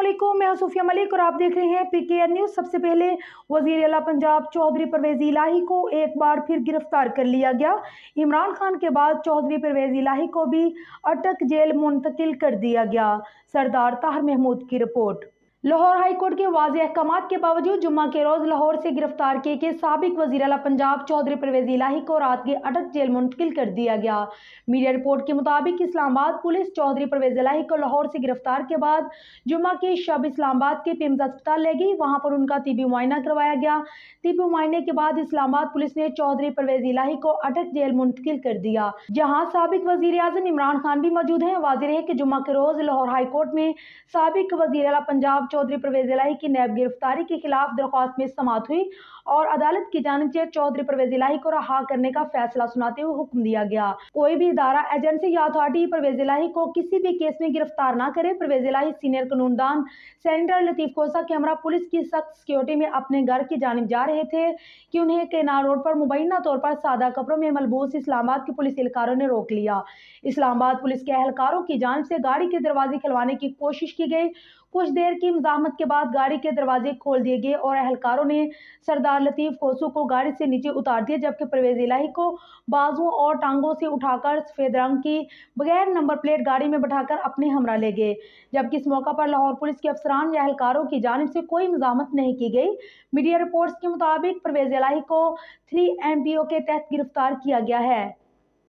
अस्सलामुअलैकुम, मैं सूफिया मलिक और आप देख रहे हैं PKN न्यूज़। सबसे पहले वज़ीर आला पंजाब चौधरी परवेज़ इलाही को एक बार फिर गिरफ्तार कर लिया गया। इमरान खान के बाद चौधरी परवेज़ इलाही को भी अटक जेल मुंतकिल कर दिया गया। सरदार ताहिर महमूद की रिपोर्ट। लाहौर हाई कोर्ट के वाज़ेह अहकामात के बावजूद जुम्मा के रोज़ लाहौर से गिरफ्तार किए गए साबिक वज़ीर आला पंजाब चौधरी परवेज़ इलाही को रात के अटक जेल मुंतकिल कर दिया गया। मीडिया रिपोर्ट के मुताबिक इस्लामाबाद पुलिस चौधरी परवेज़ इलाही को लाहौर से गिरफ्तार के बाद जुम्मा की शब इस्लामाबाद के पिम्स अस्पताल ले गई। वहां पर उनका तिबी मुआयना करवाया गया। तिबी मुआयने के बाद इस्लामाबाद पुलिस ने चौधरी परवेज़ इलाही को अटक जेल मुंतकिल कर दिया, जहाँ साबिक वज़ीर आज़म इमरान खान भी मौजूद हैं। वाज़ेह है कि जुम्मा के रोज़ लाहौर हाई कोर्ट में साबिक वज़ीर आला पंजाब चौधरी परवेज़ इलाही की नैब गिरफ्तारी के खिलाफ दरख्वास्त में समाअत हुई और अदालत की जानिब से चौधरी परवेज़ इलाही को रहा करने का फैसला सुनाते हुए हुक्म दिया गया। कोई भी इदारा, एजेंसी या अथॉरिटी परवेज़ इलाही को किसी भी केस में गिरफ्तार न करे। परवेज़ इलाही सीनियर कानूनदान सेनेटर लतीफ़ कोसा के हमरा पुलिस की सख्त सिक्योरिटी में अपने घर की जानिब जा रहे थे कि उन्हें केनार रोड पर मुबैना तौर पर सादा कपड़ों में मलबूस इस्लामाबाद के पुलिस एहलकारों ने रोक लिया। इस्लामाबाद पुलिस के एहलकारों की जानिब से गाड़ी के दरवाजे खुलवाने की कोशिश की गई। कुछ देर की मुज़ाहमत के बाद गाड़ी के दरवाजे खोल दिए गए और एहलकारों ने सरदार लतीफ़ कोसू को गाड़ी से नीचे उतार दिया, जबकि परवेज़ इलाही को बाजुओं और टांगों से उठाकर सफेद रंग की बगैर नंबर प्लेट गाड़ी में बैठाकर अपने हमरा ले गए। जबकि इस मौका पर लाहौर पुलिस के अफसरान या एहलकारों की जानिब से कोई मुज़ाहमत नहीं की गई। मीडिया रिपोर्ट्स के मुताबिक परवेज़ इलाही को 3 MPO के तहत गिरफ्तार किया गया है।